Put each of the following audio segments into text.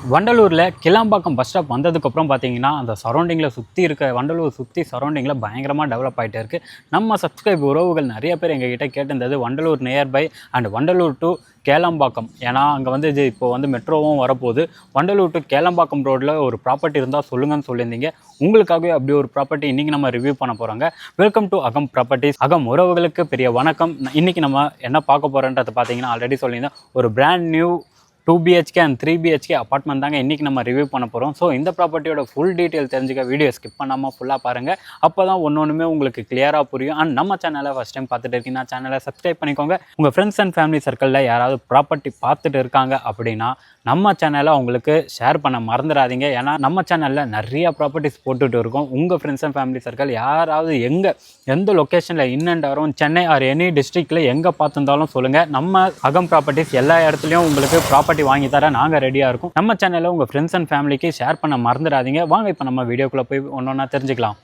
வண்டலூரில் Kilambakkam bus stop வந்ததுக்கப்புறம் பார்த்தீங்கன்னா அந்த சரௌண்டிங்கில் சுற்றி இருக்க வண்டலூர் சுற்றி சரௌண்டிங்கில் பயங்கரமாக டெவலப் ஆகிட்டே இருக்குது. நம்ம சப்ஸ்கிரைப் உறவுகள் நிறைய பேர் எங்ககிட்ட கேட்டிருந்தது Vandalur nearby and Vandalur to Kelambakkam. ஏன்னா அங்கே வந்து இது இப்போ வந்து மெட்ரோவும் வரப்போகுது. வண்டலூர் டு கேளம்பாக்கம் ரோட்டில் ஒரு ப்ராப்பர்ட்டி இருந்தால் சொல்லுங்கன்னு சொல்லியிருந்தீங்க. உங்களுக்காகவே அப்படி ஒரு ப்ராப்பர்ட்டி இன்றைக்கி நம்ம ரிவ்யூ பண்ண போகிறாங்க. வெல்கம் டு அகம் ப்ராப்பர்ட்டிஸ். அகம் உறவுகளுக்கு பெரிய வணக்கம். இன்றைக்கி நம்ம என்ன பார்க்க போகிறோன்றது பார்த்தீங்கன்னா ஆல்ரெடி சொல்லியிருந்தேன், ஒரு brand new 2 BHK and 3 BHK apartment தாங்க இன்றைக்கி நம்ம ரிவ்யூ பண்ண போகிறோம். ஸோ இந்த ப்ராப்பர்ட்டியோட ஃபுல் டீட்டெயில் தெரிஞ்சுக்க வீடியோ ஸ்கிப் பண்ணாமல் ஃபுல்லாக பாருங்கள். அப்போ தான் ஒன்றுமே உங்களுக்கு கிளியராக புரியும். அண்ட் நம்ம சேனலை ஃபஸ்ட் டைம் பார்த்துட்டு இருக்கீங்கன்னா சேனலை சப்ஸ்கிரைப் பண்ணிக்கோங்க. உங்கள் ஃப்ரெண்ட்ஸ் அண்ட் ஃபேமிலி சர்க்கிளில் யாராவது ப்ராப்பர்ட்டி பார்த்துட்டு இருக்காங்க அப்படின்னா நம்ம சேனலை அவங்களுக்கு ஷேர் பண்ண மறந்துடாதீங்க. ஏன்னா நம்ம சேனலில் நிறைய ப்ராப்பர்ட்டிஸ் போட்டுட்டு இருக்கோம். உங்கள் ஃப்ரெண்ட்ஸ் அண்ட் ஃபேமிலி சர்க்கிள் யாராவது எந்த லொக்கேஷனில் இன்னண்ட் வரும், சென்னை ஆர் எனி டிஸ்ட்ரிக்டில் எங்கே பார்த்துருந்தாலும் சொல்லுங்கள். நம்ம அகம் ப்ராப்பர்ட்டிஸ் எல்லா இடத்துலையும் உங்களுக்கு ப்ராப்பர்ட்டி வாங்கி தர நாங்கள் ரெடியாக இருக்கோம். நம்ம சேனலில் உங்கள் ஃப்ரெண்ட்ஸ் அண்ட் ஃபேமிலிக்கு ஷேர் பண்ண மறந்துடாதீங்க. வாங்க இப்போ நம்ம வீடியோக்குள்ளே போய் ஒன்றா தெரிஞ்சுக்கலாம்.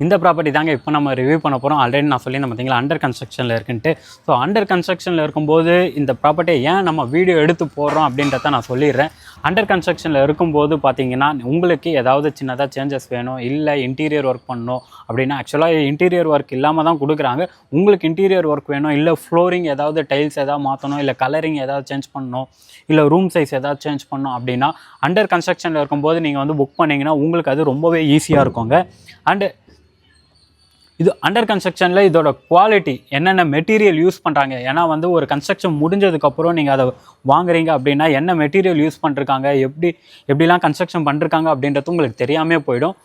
இந்த ப்ராப்பர்ட்டி தாங்க இப்போ நம்ம ரிவ்யூ பண்ண போகிறோம். ஆல்ரெடி நான் சொல்லியிருந்தேன் பார்த்தீங்களா, அண்டர் கன்ஸ்ட்ரக்ஷனில் இருக்குன்ட்டு. ஸோ அண்டர் கன்ஸ்ட்ரக்ஷனில் இருக்கும்போது இந்த ப்ராப்பர்ட்டியை ஏன் நம்ம வீடியோ எடுத்து போடுறோம் அப்படின்றத நான் சொல்லிடுறேன். அண்டர் கன்ஸ்ட்ரக்ஷனில் இருக்கும்போது பார்த்தீங்கன்னா உங்களுக்கு ஏதாவது சின்னதாக சேஞ்சஸ் வேணும், இல்லை இன்டீரியர் ஒர்க் பண்ணணும் அப்படின்னா ஆக்சுவலாக இன்டீரியர் ஒர்க் இல்லாமல் தான் கொடுக்குறாங்க. உங்களுக்கு இன்டீரியர் ஒர்க் வேணும், இல்லை ஃப்ளோரிங் ஏதாவது டைல்ஸ் ஏதாவது மாற்றணும், இல்லை கலரிங் ஏதாவது சேஞ்ச் பண்ணணும், இல்லை ரூம் சைஸ் ஏதாவது சேஞ்ச் பண்ணணும் அப்படின்னா அண்டர் கன்ஸ்ட்ரக்ஷனில் இருக்கும்போது நீங்கள் வந்து புக் பண்ணிங்கன்னா உங்களுக்கு அது ரொம்பவே ஈஸியாக இருக்குங்க. அண்டு இது அண்டர் கன்ஸ்ட்ரக்ஷனில் இதோட குவாலிட்டி என்னென்ன மெட்டீரியல் யூஸ் பண்ணுறாங்க, ஏன்னா வந்து ஒரு கன்ஸ்ட்ரக்ஷன் முடிஞ்சதுக்கப்புறம் நீங்கள் அதை வாங்குறீங்க அப்படின்னா என்ன மெட்டீரியல் யூஸ் பண்ணிருக்காங்க, எப்படிலாம் கன்ஸ்ட்ரக்ஷன் பண்ணிருக்காங்க அப்படின்றது உங்களுக்கு தெரியாமல் போயிடும்.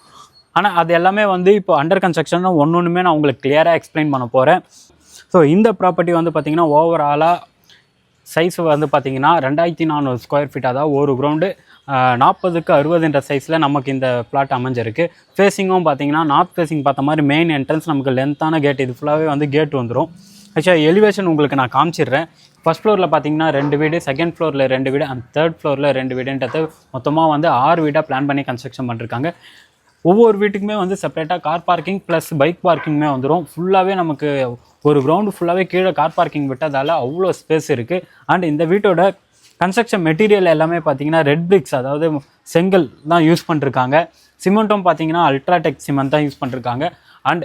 ஆனால் அது எல்லாமே வந்து இப்போ அண்டர் கன்ஸ்ட்ரக்ஷன் ஒன்றுமே நான் உங்களுக்கு கிளியராக எக்ஸ்பிளைன் பண்ண போகிறேன். ஸோ இந்த ப்ராப்பர்ட்டி வந்து பார்த்திங்கன்னா ஓவராலாக சைஸ் வந்து பார்த்திங்கன்னா 2400 ஸ்கொயர் ஃபீட், அதாவது ஒரு கிரவுண்டு 40க்கு 60 சைஸில் நமக்கு இந்த பிளாட் அமைஞ்சிருக்கு. ஃபேஸிங்கும் பார்த்தீங்கன்னா நார்த் ஃபேஸிங் பார்த்த மாதிரி மெயின் என்ட்ரன்ஸ் நமக்கு லென்த்தான கேட், இது ஃபுல்லாகவே வந்து கேட் வந்துடும். ஆக்சுவலாக எலிவேஷன் உங்களுக்கு நான் காமிச்சிடுறேன். ஃபஸ்ட் ஃப்ளோரில் பார்த்தீங்கன்னா 2 வீடு, செகண்ட் ஃப்ளோரில் 2 வீடு அண்ட் தேர்ட் ஃப்ளோரில் 2 வீடுன்றது மொத்தமாக வந்து 6 வீடாக பிளான் பண்ணி கன்ஸ்ட்ரக்ஷன் பண்ணிருக்காங்க. ஒவ்வொரு வீட்டுக்குமே வந்து செப்பரேட்டாக கார் பார்க்கிங் ப்ளஸ் பைக் பார்க்கிங்குமே வந்துடும். ஃபுல்லாகவே நமக்கு ஒரு கிரவுண்டு ஃபுல்லாகவே கீழே கார் பார்க்கிங் விட்டதால் அவ்வளோ ஸ்பேஸ் இருக்குது. அண்ட் இந்த வீட்டோட கன்ஸ்ட்ரக்ஷன் மெட்டீரியல் எல்லாமே பார்த்தீங்கன்னா ரெட் பிரிக்ஸ், அதாவது செங்கல் தான் யூஸ் பண்ணிருக்காங்க. சிமெண்ட்டும் பார்த்தீங்கன்னா அல்ட்ராடெக் சிமெண்ட் தான் யூஸ் பண்ணிருக்காங்க. அண்ட்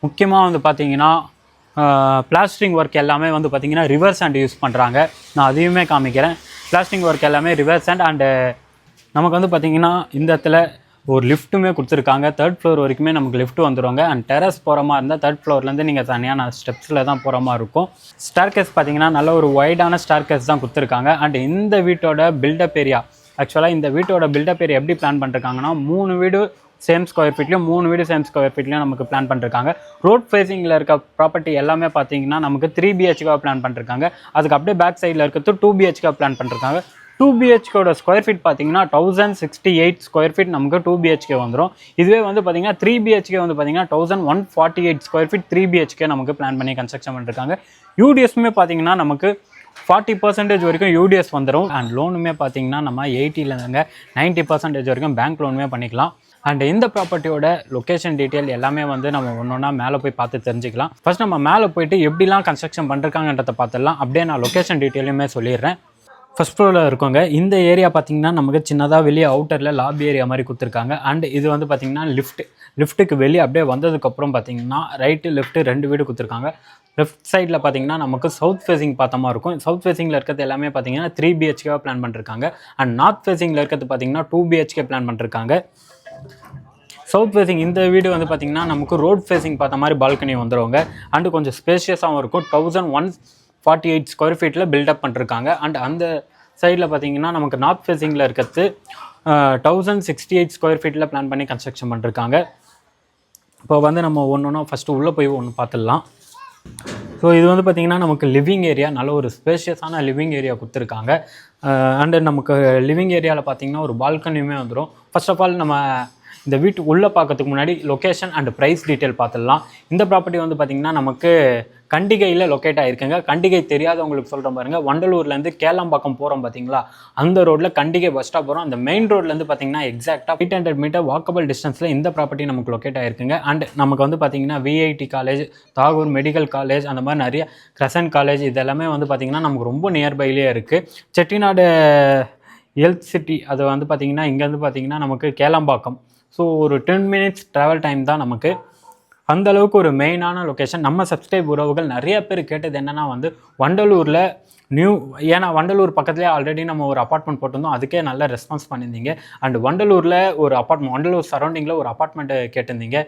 முக்கியமாக வந்து பார்த்தீங்கன்னா பிளாஸ்டரிங் ஒர்க் எல்லாமே வந்து பார்த்தீங்கன்னா ரிவர்ஸ் ஹேண்ட் யூஸ் பண்ணுறாங்க. நான் அதையுமே காமிக்கிறேன். பிளாஸ்டரிங் ஒர்க் எல்லாமே ரிவர்ஸ் ஹேண்ட். அண்டு நமக்கு வந்து பார்த்திங்கன்னா இந்த இடத்துல ஒரு லிஃப்ட்டுமே கொடுத்துருக்காங்க. தேர்ட் ஃப்ளோர் வரைக்குமே நமக்கு லிஃப்ட் வந்துடுவாங்க. அண்ட் டெரஸ் போகிற மாதிரி இருந்தால் தேர்ட் ஃப்ளோர்லேருந்து நீங்கள் தனியான ஸ்டெப்ஸில் தான் போகிற மாதிரி இருக்கும். ஸ்டார்கேஸ் பார்த்தீங்கன்னா நல்ல ஒரு வைடான ஸ்டார்கேஸ் தான் கொடுத்துருக்காங்க. அண்ட் இந்த வீட்டோட பில்டப் ஏரியா, ஆக்சுவலாக இந்த வீட்டோட பில்டப் ஏரியா எப்படி பிளான் பண்ணிருக்காங்கன்னா 3 வீடு சேம் ஸ்கொயர் ஃபீட்லேயும் 3 வீடு சேம் ஸ்கொயர் ஃபீட்லேயும் நமக்கு பிளான் பண்ணிருக்காங்க. ரோட் ஃபேஸிங்கில் இருக்க ப்ராப்பர்ட்டி எல்லாமே பார்த்தீங்கன்னா நமக்கு 3 BHK பிளான் பண்ணிருக்காங்க. அதுக்கு அப்படியே பேக் சைடில் இருக்கிறது 2 BHK பிளான் பண்ணிருக்காங்க. 2 BHKோட ஸ்கொயர் ஃபீட் பார்த்தீங்கன்னா 1068 ஸ்கொயர் ஃபீட் நமக்கு 2 BHK வந்துடும். இதுவே வந்து பார்த்தீங்கன்னா 3 BHK வந்து பார்த்தீங்கன்னா 1148 ஸ்கொயர் ஃபீட் 3 BHK நமக்கு பிளான் பண்ணி கன்ஸ்ட்ரக்ஷன் பண்ணிருக்காங்க. யூடிஎஸ்மே பார்த்தீங்கன்னா நமக்கு 40% வரைக்கும் யூடிஎஸ் வந்துடும். அண்ட் லோனுமே பார்த்தீங்கன்னா நம்ம 80லேருந்து 90% வரைக்கும் பேங்க் லோனுமே பண்ணிக்கலாம். அண்ட் இந்த ப்ராப்பர்ட்டியோட லொக்கேஷன் டீட்டெயில் எல்லாமே வந்து நம்ம ஒன்றா மேலே போய் பார்த்து தெரிஞ்சுக்கலாம். ஃபர்ஸ்ட் நம்ம மேலே போயிட்டு எப்படிலாம் கன்ஸ்ட்ரக்ஷன் பண்ணிருக்காங்கன்றதை பார்த்துடலாம். அப்படியே நான் லொக்கேஷன் டீட்டெயிலுமே சொல்லிடுறேன். ஃபஸ்ட் ஃப்ளோரில் இருக்கோங்க. இந்த ஏரியா பார்த்திங்கன்னா நமக்கு சின்னதாக வெளியே அவுட்டரில் லாபி ஏரியா மாதிரி கொடுத்துருக்காங்க. அண்ட் இது வந்து பார்த்திங்கன்னா லிஃப்ட்டுக்கு வெளியே அப்படியே வந்ததுக்கப்புறம் பார்த்திங்கன்னா ரைட்டு லெஃப்ட்டு 2 வீடு கொடுத்துருக்காங்க. லெஃப்ட் சைடில் பார்த்திங்கன்னா நமக்கு சவுத் ஃபேஸிங் பார்த்த மாதிரி இருக்கும். சவுத் ஃபேஸிங்கில் இருக்கிறது எல்லாமே பார்த்திங்கன்னா 3 BHK பிளான் பண்ணிருக்காங்க. அண்ட் நார்த் ஃபேஸிங்கில் இருக்கிறது பார்த்திங்கன்னா 2 BHK பிளான் பண்ணிருக்காங்க. சவுத் ஃபேஸிங் இந்த வீடு வந்து பார்த்திங்கன்னா நமக்கு ரோட் ஃபேஸிங் பார்த்த மாதிரி பால்கனி வந்துடுவாங்க. அண்டு கொஞ்சம் ஸ்பேஷியஸாகவும் இருக்கும். 1148 ஸ்கொயர் ஃபீட்டில் பில்டப் பண்ணிருக்காங்க. அண்ட் அந்த சைடில் பார்த்தீங்கன்னா நமக்கு நார்த் ஃபேஸிங்கில் இருக்கிறது 1068 ஸ்கொயர் ஃபீட்டில் பிளான் பண்ணி கன்ஸ்ட்ரக்ஷன் பண்ணிருக்காங்க. இப்போ வந்து நம்ம ஒன்று ஃபஸ்ட்டு உள்ளே போய் ஒன்று பார்த்துடலாம். ஸோ இது வந்து பார்த்திங்கன்னா நமக்கு லிவிங் ஏரியா, நல்ல ஒரு ஸ்பேஷியஸான லிவிங் ஏரியா கொடுத்துருக்காங்க. அண்டு நமக்கு லிவிங் ஏரியாவில் பார்த்திங்கன்னா ஒரு பால்கனியுமே வந்துடும். ஃபர்ஸ்ட் ஆஃப் ஆல் நம்ம இந்த வீட்டு உள்ளே பார்க்கறதுக்கு முன்னாடி லொக்கேஷன் அண்ட் ப்ரைஸ் டீட்டெயில் பார்த்துடலாம். இந்த ப்ராப்பர்ட்டி வந்து பார்த்திங்கன்னா நமக்கு கண்டிகையில் லொக்கேட் ஆகிருக்குங்க. கண்டிகை தெரியாதவங்களுக்கு சொல்கிற பாருங்க, வண்டலூர்லேருந்து கேளம்பாக்கம் போகிறோம் பார்த்தீங்களா, அந்த ரோட்டில் கண்டிகை பஸ் ஸ்டாப் போகிறோம். அந்த மெயின் ரோட்லேருந்து பார்த்தீங்கன்னா எக்ஸாக்டாக 800 மீட்டர் வாக்கபிள் டிஸ்டன்ஸில் இந்த ப்ராப்பர்ட்டி நமக்கு லொக்கேட் ஆகிருக்குங்க. அண்ட் நமக்கு வந்து பார்த்திங்கன்னா VIT college, Tagore medical college, அந்த மாதிரி நிறைய கிரசன்ட் காலேஜ் இதெல்லாமே வந்து பார்த்திங்கன்னா நமக்கு ரொம்ப நியர்பைலேயே இருக்குது. செட்டிநாடு ஹெல்த் சிட்டி அது வந்து பார்த்திங்கன்னா இங்கேருந்து பார்த்திங்கன்னா நமக்கு கேளம்பாக்கம், ஸோ ஒரு 10 மினிட்ஸ் ட்ராவல் டைம் தான் நமக்கு. அந்தளவுக்கு ஒரு மெயினான லொக்கேஷன். நம்ம சப்ஸ்கிரைப் உறவுகள் நிறைய பேர் கேட்டது என்னென்னா வந்து வண்டலூரில் ஏன்னா வண்டலூர் பக்கத்துலேயே ஆல்ரெடி நம்ம ஒரு அப்பார்ட்மெண்ட் போட்டிருந்தோம், அதுக்கே நல்ல ரெஸ்பான்ஸ் பண்ணியிருந்தீங்க. அண்ட் வண்டலூரில் ஒரு அப்பார்ட்மெண்ட், வண்டலூர் சரௌண்டிங்கில் ஒரு அப்பார்ட்மெண்ட்டு கேட்டிருந்தீங்க.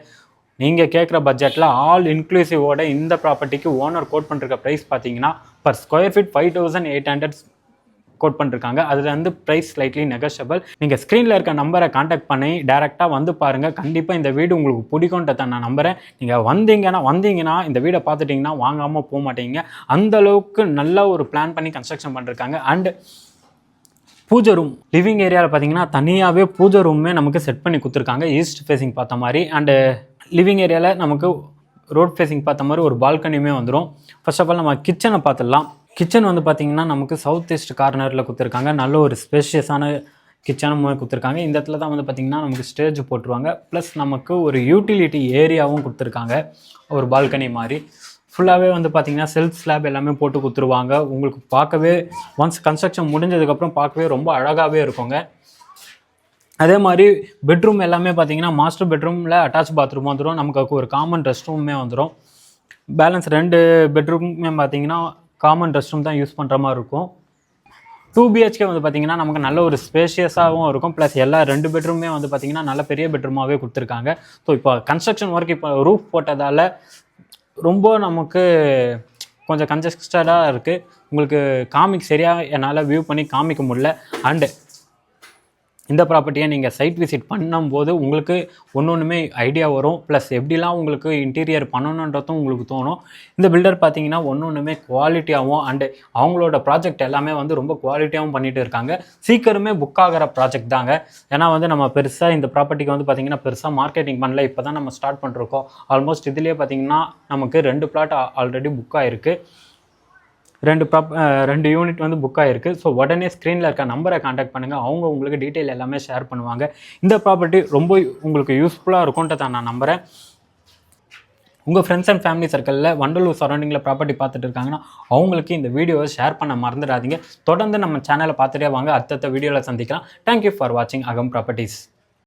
நீங்கள் கேட்குற பட்ஜெட்டில் ஆல் இன்க்ளூசிவோட இந்த ப்ராப்பர்ட்டிக்கு ஓனர் கோட் பண்ணிருக்க ப்ரைஸ் பார்த்தீங்கன்னா பர் ஸ்கொயர் ஃபீட் 5800 கோட் பண்ணிருக்காங்க. அதில் வந்து ப்ரைஸ் ஸ்லைட்லி நெகோஷியபிள். நீங்கள் ஸ்க்ரீனில் இருக்க நம்பரை காண்டாக்ட் பண்ணி டேரெக்டாக வந்து பாருங்கள். கண்டிப்பாக இந்த வீடு உங்களுக்கு பிடிக்கும்ன்றத நான் நம்புகிறேன். நீங்கள் வந்தீங்கன்னா இந்த வீடை பார்த்துட்டிங்கன்னா வாங்காமல் போக மாட்டீங்க. அந்தளவுக்கு நல்ல ஒரு பிளான் பண்ணி கன்ஸ்ட்ரக்ஷன் பண்ணிருக்காங்க. அண்டு பூஜை ரூம், லிவிங் ஏரியாவில் பார்த்தீங்கன்னா தனியாகவே பூஜை ரூமே நமக்கு செட் பண்ணி கொடுத்துருக்காங்க, ஈஸ்ட் ஃபேஸிங் பார்த்த மாதிரி. அண்டு லிவிங் ஏரியாவில் நமக்கு ரோட் ஃபேஸிங் பார்த்த மாதிரி ஒரு பால்கனியுமே வந்துடும். ஃபர்ஸ்ட் ஆஃப் ஆல் நம்ம கிச்சனை பார்த்துடலாம். கிச்சன் வந்து பார்த்திங்கன்னா நமக்கு சவுத் ஈஸ்ட் கார்னரில் கொடுத்துருக்காங்க. நல்ல ஒரு ஸ்பேஷியஸான கிச்சனும் கொடுத்துருக்காங்க. இந்த இடத்துல தான் வந்து பார்த்திங்கன்னா நமக்கு ஸ்டேஜ் போட்டுருவாங்க. ப்ளஸ் நமக்கு ஒரு யூட்டிலிட்டி ஏரியாவும் கொடுத்துருக்காங்க, ஒரு பால்கனி மாதிரி. ஃபுல்லாகவே வந்து பார்த்திங்கன்னா செல்ஃப் ஸ்லாப் எல்லாமே போட்டு கொடுத்துருவாங்க. உங்களுக்கு பார்க்கவே ஒன்ஸ் கன்ஸ்ட்ரக்ஷன் முடிஞ்சதுக்கப்புறம் பார்க்கவே ரொம்ப அழகாகவே இருக்குங்க. அதே மாதிரி பெட்ரூம் எல்லாமே பார்த்திங்கன்னா மாஸ்டர் பெட்ரூமில் அட்டாச் பாத்ரூம் வந்துடும். நமக்கு ஒரு காமன் ரெஸ்ட் ரூமே வந்துடும். பேலன்ஸ் 2 பெட்ரூமே பார்த்திங்கன்னா காமன் ரெஸ்ட் ரூம் தான் யூஸ் பண்ணுற மாதிரி இருக்கும். 2 BHK வந்து பார்த்திங்கன்னா நமக்கு நல்ல ஒரு ஸ்பேஷியஸாகவும் இருக்கும். ப்ளஸ் எல்லா 2 பெட்ரூமே வந்து பார்த்திங்கன்னா நல்ல பெரிய பெட்ரூமாகவே கொடுத்துருக்காங்க. ஸோ இப்போ கன்ஸ்ட்ரக்ஷன் ஒர்க் இப்போ ரூஃப் போட்டதால் ரொம்ப நமக்கு கொஞ்சம் கன்ஜஸ்டடாக இருக்குது. உங்களுக்கு சரியாக என்னால் வியூ பண்ணி காமிக்க முடியல. அண்டு இந்த ப்ராப்பர்ட்டியை நீங்கள் சைட் விசிட் பண்ணும்போது உங்களுக்கு ஒன்றுமே ஐடியா வரும். ப்ளஸ் எப்படிலாம் உங்களுக்கு இன்டீரியர் பண்ணணுன்றதும் உங்களுக்கு தோணும். இந்த பில்டர் பார்த்தீங்கன்னா ஒன்றுமே குவாலிட்டியாகவும் அண்டு அவங்களோட ப்ராஜெக்ட் எல்லாமே வந்து ரொம்ப குவாலிட்டியாகவும் பண்ணிகிட்டு இருக்காங்க. சீக்கிரமே புக் ஆகிற ப்ராஜெக்ட் தாங்க. ஏன்னா வந்து நம்ம பெருசாக இந்த ப்ராப்பர்ட்டிக்கு வந்து பார்த்திங்கன்னா பெருசாக மார்க்கெட்டிங் பண்ணல, இப்போ தான் நம்ம ஸ்டார்ட் பண்ணிருக்கோம். ஆல்மோஸ்ட் இதுலேயே பார்த்திங்கன்னா நமக்கு 2 பிளாட் ஆல்ரெடி புக் ஆகிருக்கு. 2 யூனிட் வந்து புக் ஆகிருக்கு. ஸோ உடனே ஸ்க்ரீனில் இருக்க நம்பரை காண்டாக்ட் பண்ணுங்கள். அவங்க உங்களுக்கு டீட்டெயில் எல்லாமே ஷேர் பண்ணுவாங்க. இந்த ப்ராப்பர்ட்டி ரொம்ப உங்களுக்கு யூஸ்ஃபுல்லாக இருக்கும்ன்றத நான் நம்புகிறேன். உங்கள் ஃப்ரெண்ட்ஸ் அண்ட் ஃபேமிலி சர்க்கிளில் வண்டலூர் சரௌண்டிங்கில் ப்ராப்பர்ட்டி பார்த்துட்டு இருக்காங்கன்னா அவங்களுக்கு இந்த வீடியோவை ஷேர் பண்ண மறந்துடாதீங்க. தொடர்ந்து நம்ம சேனலை பார்த்துட்டே வாங்க. அடுத்த வீடியோவில் சந்திக்கலாம். தேங்க்யூ ஃபார் வாட்சிங் அகம் ப்ராப்பர்ட்டிஸ்.